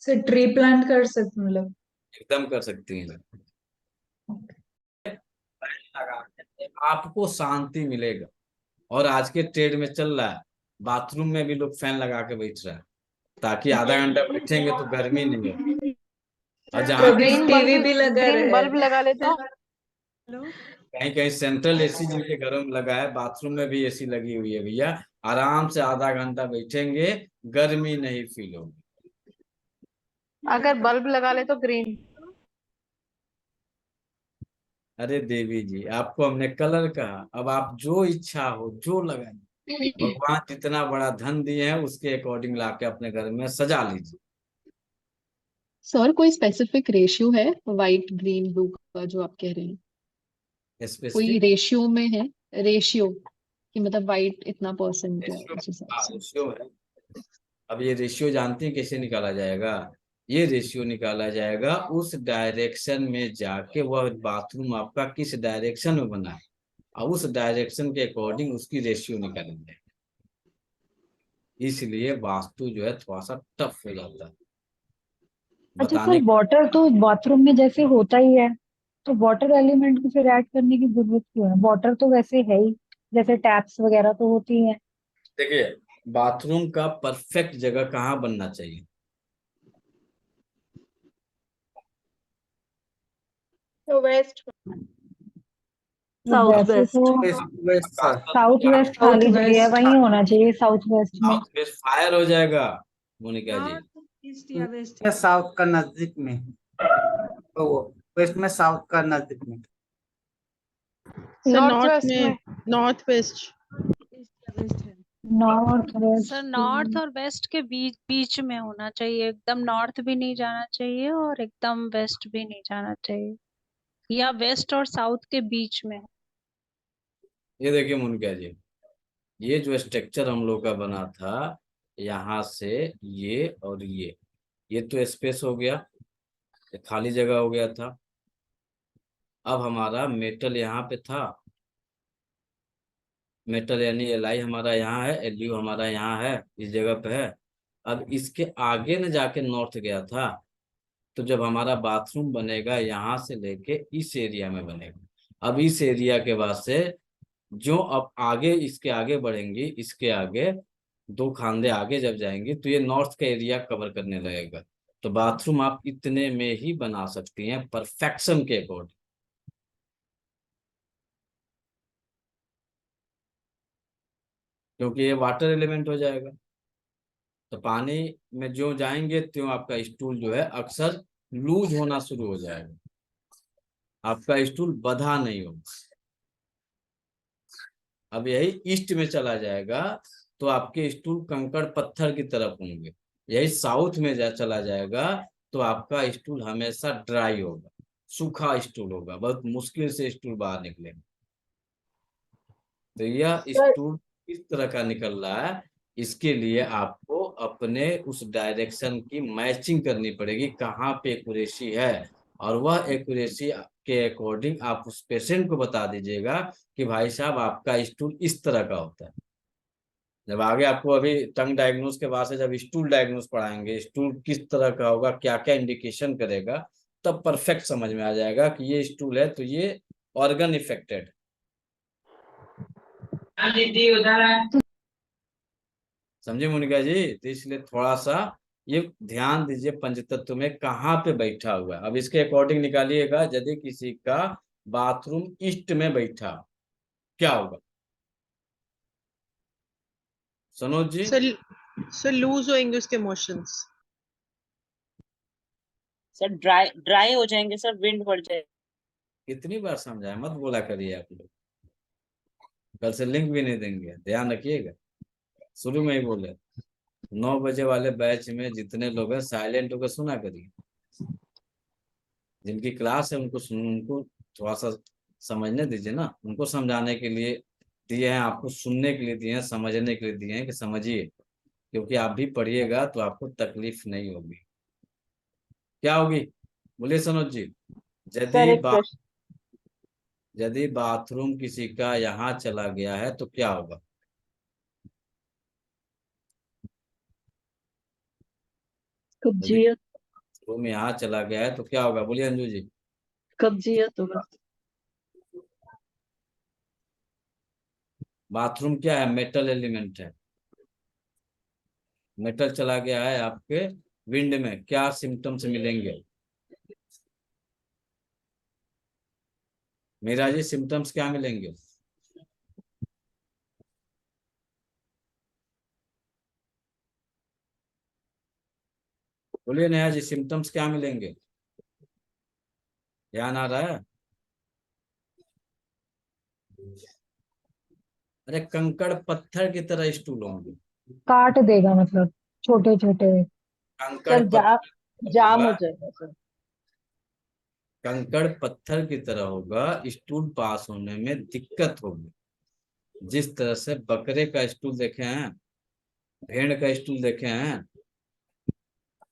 सर ट्री प्लांट कर सकते मतलब? एकदम कर सकती हैं। लगाने से आपको शांति मिलेगा। और आज के ट्रेड में चल रहा है, बाथरूम में भी लोग फैन लगा के बैठ रहा है, ताकि आधा घंटा बैठेंगे तो गर्मी नहीं हो। और तो जहाँ अभी कहीं टीवी भी लगा ग्रीन रहे बल्ब हैं। लगा लेते हैं। कहीं सेंट्रल एसी जिनके घरों में लगा है, बाथरूम में भी एसी लगी हुई है भैया, आराम से आधा घंटा बैठेंगे, गर्मी नहीं फील होगी। अगर बल्ब लगा ले तो ग्रीन। अरे देवी जी, आपको हमने कलर कहा, अब आप जो इच्छा हो जो लगाए। भगवान जितना बड़ा धन दिए हैं उसके अकॉर्डिंग लाके अपने घर में सजा लीजिए। सर कोई स्पेसिफिक रेशियो है वाइट ग्रीन ब्लू का जो आप कह रहे हैं? कोई स्पेसिफिक रेशियो में है? रेशियो कि मतलब वाइट इतना परसेंट है रेशियो, उस हिसाब हाँ से? रेशियो है। अब ये रेशियो जानते हैं कैसे निकाला जाएगा? ये रेशियो निकाला जाएगा उस डायरेक्शन में जाके, वह बाथरूम आपका किस डायरेक्शन में बना है और उस डायरेक्शन के अकॉर्डिंग उसकी रेशियो निकालेंगे। इसलिए वास्तु जो है थोड़ा सा टफ हो जाता है अच्छा सर बताने। वाटर तो बाथरूम में जैसे होता ही है, तो वाटर एलिमेंट को फिर ऐड करने की जरूरत क्यों है? वाटर तो वैसे है ही, जैसे टैप्स वगैरह तो होती हैं। देखिए, बाथरूम का परफेक्ट जगह कहाँ बनना चाहिए? तो वेस्ट। साउथ वैसे वेस्ट। तो west west sir. South west south खाली जगह है, वेस्ट। वहीं होना चाहिए साउथ वेस्ट में। साउथ वेस्ट फायर हो जाएगा मोनिका जी। ईस्ट या वेस्ट। साउथ का नजदीक में, तो वेस्ट में साउथ का नजदीक में। सर नॉर्थ नॉर्थ वेस्ट में, में। North west. ईस्ट या वेस्ट है। North west. सर नॉर्थ और वेस्ट के बीच बीच में होना चाहिए, एकदम नॉर्थ भी नहीं जाना चाहिए और एकदम वेस्ट भी नहीं जाना चाहिए, या वेस्ट और साउथ के बीच में। ये देखिए मोनिका जी, ये जो स्ट्रक्चर हम लोग का बना था, यहाँ से ये और ये तो स्पेस हो गया, ये खाली जगह हो गया था। अब हमारा मेटल यहाँ पे था, मेटल यानी एल आई हमारा यहाँ है, एल यू हमारा यहाँ है, इस जगह पे है। अब इसके आगे न जाके नॉर्थ गया था, तो जब हमारा बाथरूम बनेगा यहाँ से लेके इस एरिया में बनेगा। अब इस एरिया के बाद से जो अब आगे इसके आगे बढ़ेंगी, इसके आगे 2 खांदे आगे जब जाएंगे तो ये नॉर्थ का एरिया कवर करने लगेगा। तो बाथरूम आप इतने में ही बना सकती हैं परफेक्शन के अकॉर्डिंग, क्योंकि ये वाटर एलिमेंट हो जाएगा। तो पानी में जो जाएंगे त्यों आपका स्टूल जो है अक्सर लूज होना शुरू हो जाएगा, आपका स्टूल बंधा नहीं होगा। अब यही ईस्ट में चला जाएगा तो आपके स्टूल कंकड़ पत्थर की तरफ होंगे। यही साउथ में चला जाएगा तो आपका स्टूल हमेशा ड्राई होगा, सूखा स्टूल होगा, बहुत मुश्किल से स्टूल बाहर निकलेगा। तो यह स्टूल किस तरह का निकल रहा है, इसके लिए आपको अपने उस डायरेक्शन की मैचिंग करनी पड़ेगी, कहाँ पे एक्यूरेसी है, और वह एक्यूरेसी के अकॉर्डिंग आप उस पेशेंट को बता दीजिएगा कि भाई साहब आपका स्टूल इस तरह का होता है। जब आगे आपको अभी टंग डायग्नोस के बाद से जब स्टूल डायग्नोस पढ़ाएंगे, स्टूल किस तरह का होगा, क्या क्या इंडिकेशन करेगा, तब परफेक्ट समझ में आ जाएगा कि ये स्टूल है तो ये ऑर्गन इफेक्टेड। समझे मोनिका जी? तो इसलिए थोड़ा सा ये ध्यान दीजिए पंचतत्व में कहाँ पे बैठा हुआ है। अब इसके अकॉर्डिंग निकालिएगा, यदि किसी का बाथरूम ईस्ट में बैठा क्या होगा सनोज जी? सर लूज होएंगे उसके मोशंस। सर ड्राई ड्राई हो जाएंगे सर, विंड बढ़ जाएगा। कितनी बार समझाया, मत बोला करिए आप लोग, कल से लिंक भी नहीं देंगे, ध्यान रखिएगा। शुरू में ही बोले 9 बजे वाले बैच में जितने लोग हैं साइलेंट होकर सुना करिए, जिनकी क्लास है उनको थोड़ा सा समझने दीजिए ना, उनको समझाने के लिए दिए हैं, आपको सुनने के लिए दिए हैं, समझने के लिए दिए हैं कि समझिए, क्योंकि आप भी पढ़िएगा तो आपको तकलीफ नहीं होगी। क्या होगी बोलिए सनोज जी? सर यदि एक प्रश्न, यदि बाथरूम किसी का यहाँ चला गया है तो क्या होगा? यदि कब्जियत। रूम यहाँ चला गया है तो क्या होगा, बोलिए अंजू जी? कब्जियत होगा। बाथरूम क्या है? मेटल एलिमेंट है, मेटल चला गया है आपके विंड में, क्या सिम्टम्स मिलेंगे मीरा जी? सिम्टम्स क्या मिलेंगे? बोलिए नेहा जी, सिम्टम्स क्या मिलेंगे? ध्यान आ रहा है? अरे कंकड़ पत्थर की तरह स्टूल होंगे, काट देगा मतलब, छोटे छोटे। कंकड़ जाम होगा, हो जाएगा सर। कंकड़ पत्थर की तरह होगा, स्टूल पास होने में दिक्कत होगी। जिस तरह से बकरे का स्टूल देखे हैं, भेड़ का स्टूल देखे हैं,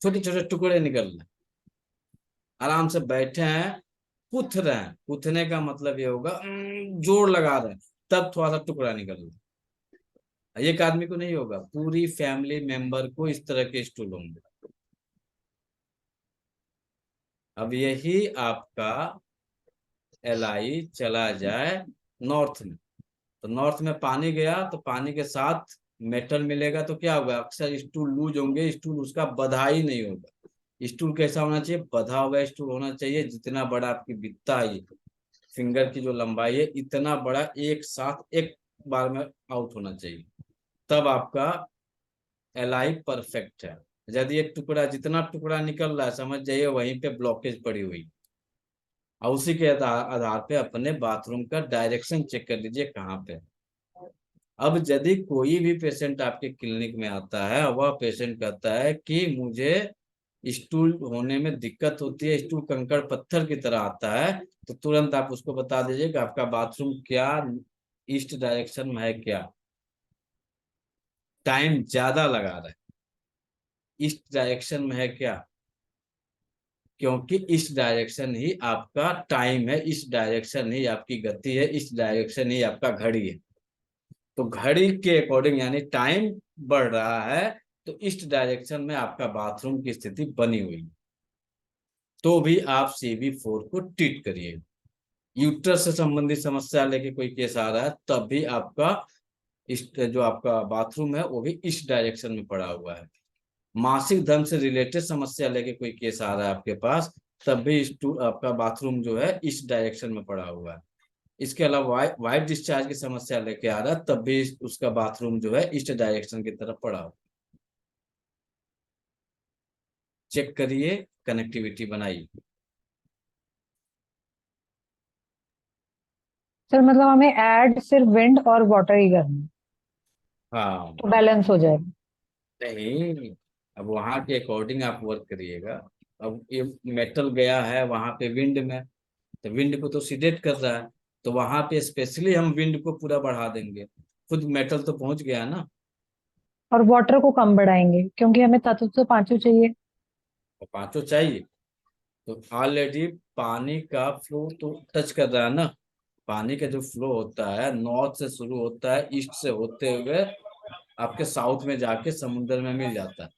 छोटे छोटे टुकड़े निकल रहे हैं, आराम से बैठे हैं, कुथ रहे हैं, कुथने का मतलब ये होगा जोर लगा रहे हैं, तब थोड़ा सा टुकड़ा निकल रहा है। एक आदमी को नहीं होगा, पूरी फैमिली मेंबर को इस तरह के स्टूल होंगे। अब यही आपका एल चला जाए नॉर्थ में, तो नॉर्थ में पानी गया तो पानी के साथ मेटल मिलेगा तो क्या होगा, अक्सर स्टूल लूज होंगे, स्टूल उसका बधाई नहीं होगा। स्टूल कैसा होना चाहिए? बधा हुआ स्टूल होना चाहिए, जितना बड़ा आपकी बित्ता है फिंगर की जो लंबाई है इतना बड़ा एक साथ एक बार में आउट होना चाहिए, तब आपका एलाई परफेक्ट है। यदि एक टुकड़ा, जितना टुकड़ा निकल रहा है समझ जाइए वहीं पे ब्लॉकेज पड़ी हुई, और उसी के आधार पे अपने बाथरूम का डायरेक्शन चेक कर लीजिए कहाँ पे। अब यदि कोई भी पेशेंट आपके क्लिनिक में आता है, वह पेशेंट कहता है कि मुझे स्टूल होने में दिक्कत होती है, स्टूल कंकड़ पत्थर की तरह आता है, तो तुरंत आप उसको बता दीजिए कि आपका बाथरूम क्या ईस्ट डायरेक्शन में है, क्या टाइम ज्यादा लगा रहा है, ईस्ट डायरेक्शन में है क्या, क्योंकि इस डायरेक्शन ही आपका टाइम है, इस डायरेक्शन ही आपकी गति है, इस डायरेक्शन ही आपका घड़ी है। तो घड़ी के अकॉर्डिंग यानी टाइम बढ़ रहा है, तो इस डायरेक्शन में आपका बाथरूम की स्थिति बनी हुई है, तो भी आप CV4 को ट्रीट करिए। यूट्रस से संबंधित समस्या लेके कोई केस आ रहा है, तब भी आपका इस जो आपका बाथरूम है वो भी इस डायरेक्शन में पड़ा हुआ है। मासिक धर्म से रिलेटेड समस्या लेके कोई केस आ रहा है आपके पास, तब भी आपका बाथरूम जो है इस डायरेक्शन में पड़ा हुआ है। इसके अलावा वाइट डिस्चार्ज की समस्या लेके आ रहा है, तब भी उसका बाथरूम जो है ईस्ट डायरेक्शन की तरफ पड़ा हुआ। चेक करिए, कनेक्टिविटी बनाइए। सर मतलब हमें ऐड सिर्फ विंड और वाटर ही करना है, हाँ तो बैलेंस हो जाएगा। नहीं, अब वहां के अकॉर्डिंग आप वर्क करिएगा। अब ये मेटल गया है वहां पे विंड में, तो विंड को तो सीडेट कर रहा है, तो वहां पे स्पेशली हम विंड को पूरा बढ़ा देंगे, खुद मेटल तो पहुंच गया ना। और वाटर को कम बढ़ाएंगे क्योंकि हमें तत्व तो पांचों चाहिए। तो पांचों चाहिए, तो ऑलरेडी पानी का फ्लो तो टच कर रहा है ना। पानी का जो फ्लो होता है नॉर्थ से शुरू होता है, ईस्ट से होते हुए आपके साउथ में जाके समुद्र में मिल जाता है।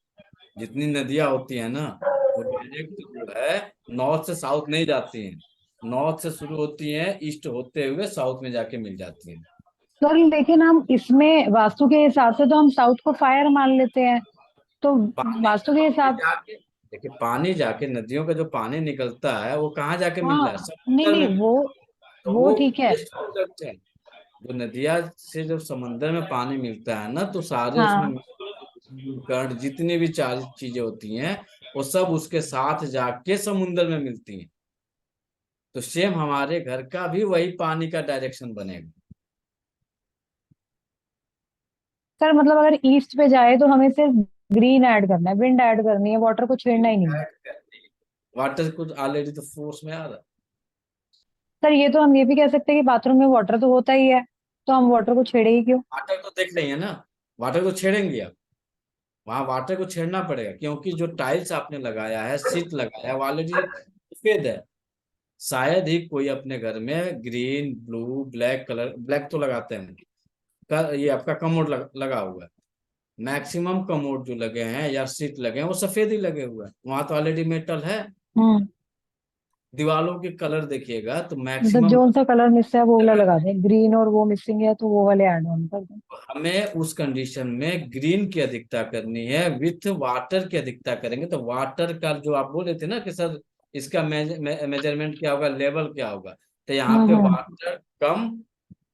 जितनी नदियां होती है ना वो डायरेक्ट जो है नॉर्थ से साउथ नहीं जाती हैं, नॉर्थ से शुरू होती हैं, ईस्ट होते हुए साउथ में जाके मिल जाती हैं। सर लेकिन हम इसमें वास्तु के हिसाब से तो हम साउथ को फायर मान लेते हैं, तो पानी वास्तु के हिसाब। जाके, देखिए पानी जाके नदियों का जो पानी निकलता है वो कहाँ जाके मिल हाँ, रहा है, नहीं समुद्र नहीं, में। तो वो वो ठीक है। वेस्ट प्रोडक्ट है। जो नदिया से जब समंदर में पानी मिलता है ना, तो सारे हाँ, उसमें कण जितनी भी चार चीजें होती हैं वो सब उसके साथ जाके समुद्र में मिलती हैं। तो सेम हमारे घर का भी वही पानी का डायरेक्शन बनेगा। सर मतलब अगर ईस्ट पे जाए तो हमें सिर्फ ग्रीन ऐड करना है, विंड ऐड करनी है, वाटर को छेड़ना ही नहीं है। वाटर कुछ ऑलरेडी तो फोर्स में आ रहा है। सर ये तो हम ये भी कह सकते हैं कि बाथरूम में वाटर तो होता ही है, तो हम वाटर को छेड़े ही क्यों। वाटर तो देख रही है ना, वाटर को छेड़ेंगे आप, वहां वाटर को छेड़ना पड़ेगा, क्योंकि जो टाइल्स आपने लगाया है, सीट लगाया है, वो ऑलरेडी सफेद है। शायद ही कोई अपने घर में green blue black colour, black तो लगाते हैं ये आपका कमोड लगा हुआ है। मैक्सिमम कमोड जो लगे हैं या सीट लगे हैं वो सफेद ही लगे हुए हैं, वहां तो ऑलरेडी मेटल है। हम्म, दीवारों के कलर देखिएगा तो मतलब मैक्सिमम। जो सा कलर मिस है वो वाला लगा दें, ग्रीन और वो मिसिंग है तो वो वाले ऐड ऑन कर दें। हमें उस कंडीशन में ग्रीन की अधिकता करनी है, विथ वाटर की अधिकता करेंगे तो वाटर का जो आप बोल रहे थे ना कि सर इसका मेजरमेंट क्या होगा, लेवल क्या होगा, तो यहाँ पे हम्म, वाटर कम,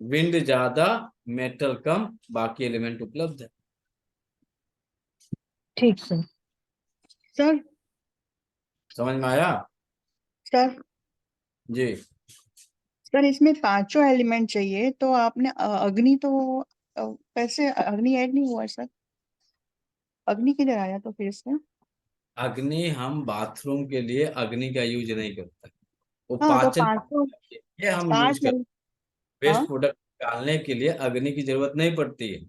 विंड ज्यादा, मेटल कम, बाकी एलिमेंट उपलब्ध है। ठीक सर। सर समझ में आया? सर जी। सर इसमें पांचों एलिमेंट चाहिए, तो आपने अग्नि तो कैसे अग्नि ऐड नहीं हुआ है सर? अग्नि किधर आया तो फिर से? अग्नि हम बाथरूम के लिए अग्नि का यूज नहीं करते, वो हाँ तो पाचन पांचों के लिए हम यूज पांच करते, वेस्ट हाँ प्रोडक्ट निकालने के लिए अग्नि की जरूरत नहीं पड़ती है।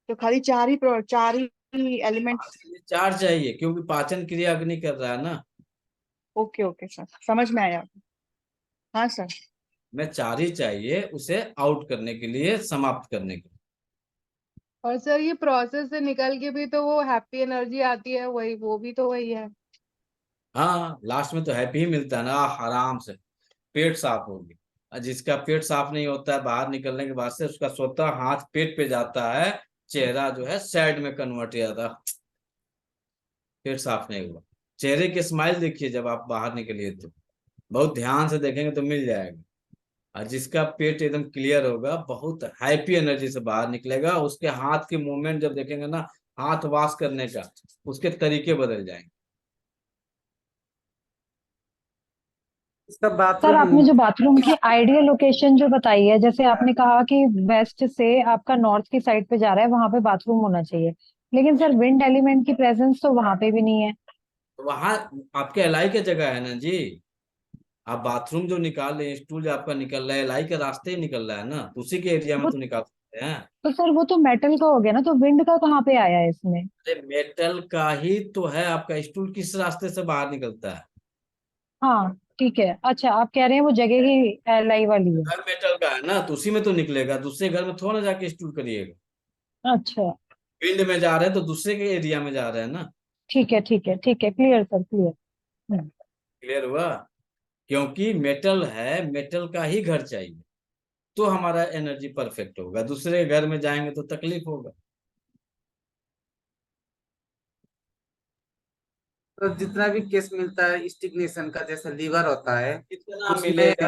तो खाली चार ही एलिमेंट। चार चाहिए क्योंकि पाचन क्रिया अग्नि कर रहा है ना। ओके ओके सर, समझ में आया। हाँ सर। मैं चार ही चाहिए उसे आउट करने के लिए, समाप्त करने के लिए। और सर ये प्रोसेस से निकल के भी तो वो हैप्पी एनर्जी आती है, वही वो भी तो वही है। हाँ लास्ट में तो हैप्पी ही मिलता है ना, आराम से पेट साफ होगी। और जिसका पेट साफ नहीं होता है, बाहर निकलने के बाद से उसका स्वतः हाथ पेट पे जाता है, चेहरा जो है सैड में कन्वर्ट हो जाता है, पेट साफ नहीं हुआ। चेहरे की स्माइल देखिए जब आप बाहर निकलिए तो बहुत ध्यान से देखेंगे तो मिल जाएगा। और जिसका पेट एकदम क्लियर होगा, बहुत हैप्पी एनर्जी से बाहर निकलेगा। उसके हाथ की मूवमेंट जब देखेंगे ना, हाथ वॉश करने का, उसके तरीके बदल जाएंगे। इसका सर बाथरूम आपने जो बाथरूम की आइडियल लोकेशन जो बताई है, जैसे आपने कहा कि वेस्ट से आपका नॉर्थ की साइड पे जा रहा है, वहां पे बाथरूम होना चाहिए, लेकिन सर विंड एलिमेंट की प्रेजेंस तो वहां पे भी नहीं है। तो वहां आपके एलआई की जगह है ना जी। आप बाथरूम जो निकाल रहे हैं, स्टूल जो आपका निकल रहा है, एलआई के रास्ते ही निकल रहा है ना, तो उसी के एरिया में वो तो निकाल सकते हैं। तो सर वो तो मेटल का हो गया ना, तो विंड का कहाँ पे आया है इसमें? अरे मेटल का ही तो है। आपका स्टूल किस रास्ते से बाहर निकलता है? हाँ ठीक है, अच्छा आप कह रहे हैं वो जगह ही एलआई वाली है। घर मेटल का है ना, तो उसी में तो निकलेगा। दूसरे घर में थोड़ा ना जाके स्टूल करिएगा। अच्छा फील्ड में जा रहे हैं तो दूसरे के एरिया में जा रहे हैं ना। ठीक है ठीक है ठीक है, क्लियर सर क्लियर। क्लियर हुआ? क्योंकि मेटल है, मेटल का ही घर चाहिए, तो हमारा एनर्जी परफेक्ट होगा। दूसरे के घर में जाएंगे तो तकलीफ होगा। तो जितना भी केस मिलता है स्टिग्नेशन का, जैसे लीवर होता है कितना उसमें, मिलेगा?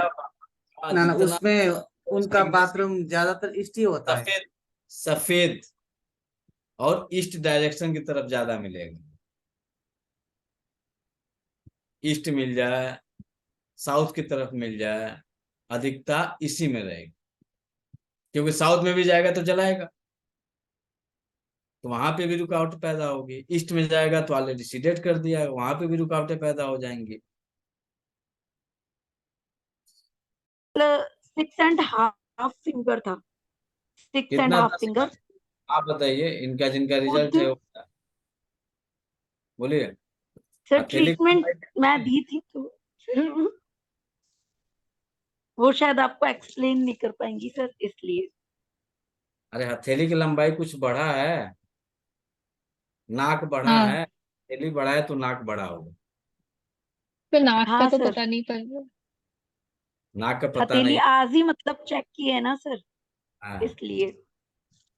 ना ना जितना उसमें उनका बाथरूम ज्यादातर स्टी होता है। सफेद, सफेद और ईस्ट डायरेक्शन की तरफ ज्यादा मिलेगा। ईस्ट मिल जाए, साउथ की तरफ मिल जाए, अधिकता इसी में रहेगी। क्योंकि साउथ में भी जाएगा तो जलाएगा, तो वहां पे भी रुकावट पैदा होगी। ईस्ट में जाएगा तो ऑलरेडी सीडेट कर दिया है, वहां पे भी रुकावटें पैदा हो जाएंगी। 6.5 फिंगर था, 6.5 फिंगर। आप बताइए, इनका जिनका रिजल्ट खुद है बोलिए। सर हथेली की ट्रीटमेंट लंबाई मैं कितनी है? दी थी तो फिर वो शायद आपको एक्सप्लेन नहीं कर पाएंगी सर, इसलिए। अरे हथेली की लंबाई कुछ बढ़ा है? नाक बढ़ा हाँ, है? हथेली बढ़ा है तो नाक बढ़ा होगा। तो नाक का हाँ तो सर, पता नहीं पर। नाक का पता हथेली नहीं। आज ही मतलब चेक की है ना सर, हाँ, इसलिए।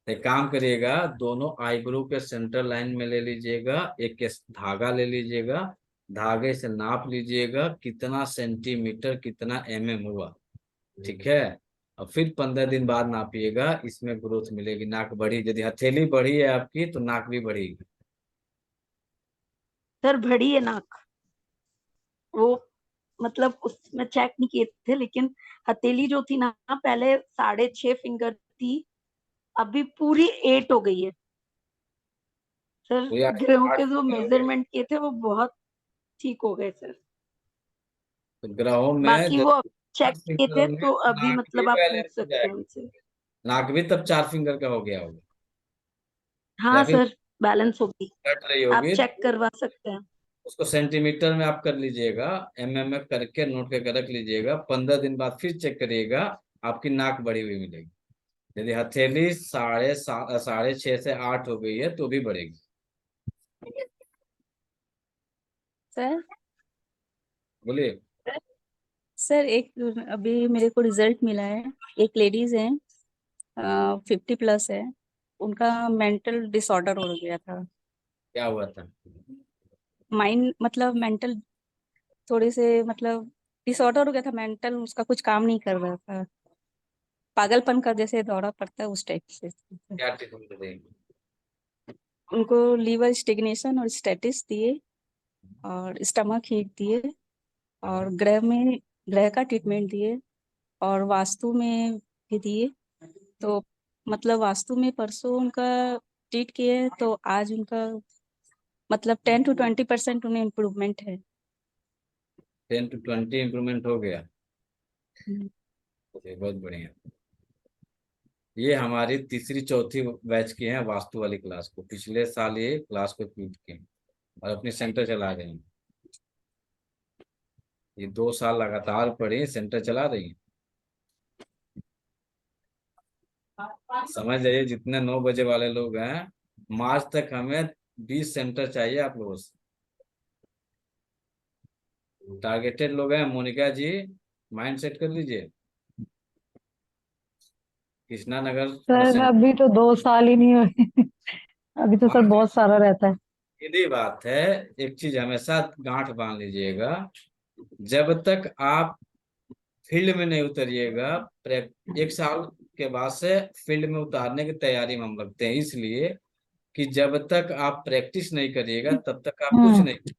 एक काम करिएगा, दोनों आईब्रो के सेंटर लाइन में ले लीजिएगा, एक धागा ले लीजिएगा, धागे से नाप लीजिएगा कितना सेंटीमीटर कितना एमएम हुआ। ठीक है? और फिर 15 दिन बाद नापिएगा, इसमें ग्रोथ मिलेगी। नाक बढ़ी, यदि हथेली बढ़ी है आपकी तो नाक भी बढ़ेगी। सर बड़ी है नाक, वो मतलब उसमें चेक नहीं किए थे, लेकिन हथेली जो थी ना, पहले 6.5 फिंगर थी, अभी पूरी 8 हो गई है सर। तो यार ग्रहों के आठ जो फिंगर हो गए। मेजरमेंट किए थे वो बहुत ठीक हो गए सर। तो ग्रहों में बाकी जब वो चेक 4 फिंगर किए थे, होंगे तो तो अभी नाक भी मतलब आप पूछ बैलेंस हो सकते हैं जाएगा। उनसे। नाक भी तब 4 फिंगर का हो गया होगा, हाँ या फिर सर, बैलेंस होगी, कट रही आप होगी। चेक करवा सकते हैं। उसको सेंटीमीटर में आप कर लीजिएगा, एमएम में करके नोट करके रख लीजिएगा। 15 दिन बाद फिर चेक करिएगा, आपकी नाक बढ़ी हुई मिलेगी। यदि हथेली 6.5 से 8 हो गई है तो भी बढ़ेगी। सर बोलिए। सर एक अभी मेरे को रिजल्ट मिला है। एक लेडीज है, 50 प्लस है, उनका मेंटल डिसऑर्डर हो गया था। क्या हुआ था? माइंड मतलब मेंटल, थोड़े से मतलब डिसऑर्डर हो गया था, मेंटल उसका कुछ काम नहीं कर रहा था, पागलपन का जैसे दौरा पड़ता है उस टाइप से। क्या ट्रीटमेंट देंगे? उनको लीवर स्टेग्नेशन और स्टेटिस दिए, और स्टमक हीट दिए, और ग्रह का ट्रीटमेंट दिए, और वास्तु में भी दिए। तो मतलब वास्तु में परसों उनका ट्रीट किए, तो आज उनका मतलब 10 to 20% उन्हें इम्प्रूवमेंट है। 10 to 20 इम्प्रूवमेंट हो गया? हम्म। ओके, बहुत बढ़िया। ये हमारी तीसरी चौथी बैच की है वास्तु वाली क्लास को। पिछले साल ये क्लास को क्विट किए और अपनी सेंटर चला रहे हैं। ये 2 साल लगातार पढ़े, सेंटर चला रही हैं। समझ जाइए, जितने 9 बजे वाले लोग हैं, मार्च तक हमें 20 सेंटर चाहिए आप लोगों से। टारगेटेड लोग हैं। मोनिका जी, माइंड सेट कर लीजिए। कृष्णा नगर और सर अभी तो 2 साल ही नहीं हुए। अभी तो सर बहुत सारा रहता है। सीधी बात है। एक चीज हमेशा गांठ बांध लीजिएगा, जब तक आप फील्ड में नहीं उतरिएगा, 1 साल के बाद से फील्ड में उतारने की तैयारी में हम लगते हैं, इसलिए कि जब तक आप प्रैक्टिस नहीं करिएगा तब तक आप कुछ नहीं।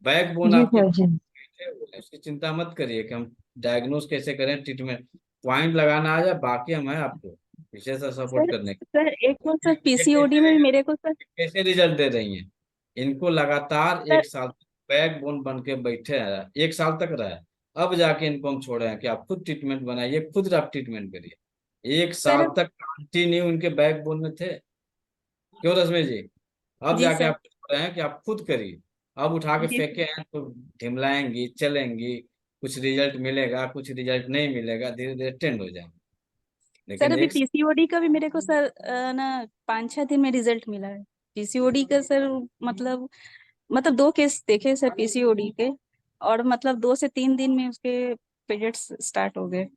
बैकबोन जी आपके सर जी। उसकी चिंता मत करिए कि हम डायग्नोज कैसे करें, ट्रीटमेंट पॉइंट लगाना आ जाए, बाकी हम हैं आपको विशेष सपोर्ट सर करने के सर एक वो सर ये पीसीओडी में भी मेरे को सर कैसे रिजल्ट दे रही हैं। इनको लगातार सर 1 साल बैकबोन बन के बैठे हैं, 1 साल तक रहा है। अब जाके इनको हम छोड़े हैं कि आप खुद ट्रीटमेंट बनाइए, खुद आप ट्रीटमेंट करिए। 1 साल सर तक कंटिन्यू इनके बैकबोन में थे, क्यों रश्मि जी? अब जी जाके सर आप छोड़ रहे हैं कि आप खुद करिए। अब उठा के जी फेंके हैं तो ढिमलाएंगी, चलेंगी, कुछ रिजल्ट मिलेगा, कुछ रिजल्ट नहीं मिलेगा, धीरे धीरे ट्रेंड हो जाएंगे। सर लेकिन अभी एक पीसीओडी का भी मेरे को सर ना 5-6 दिन में रिजल्ट मिला है पीसीओडी का सर। मतलब 2 केस देखे सर पीसीओडी के, और मतलब 2 से 3 दिन में उसके पीरियड्स स्टार्ट हो गए।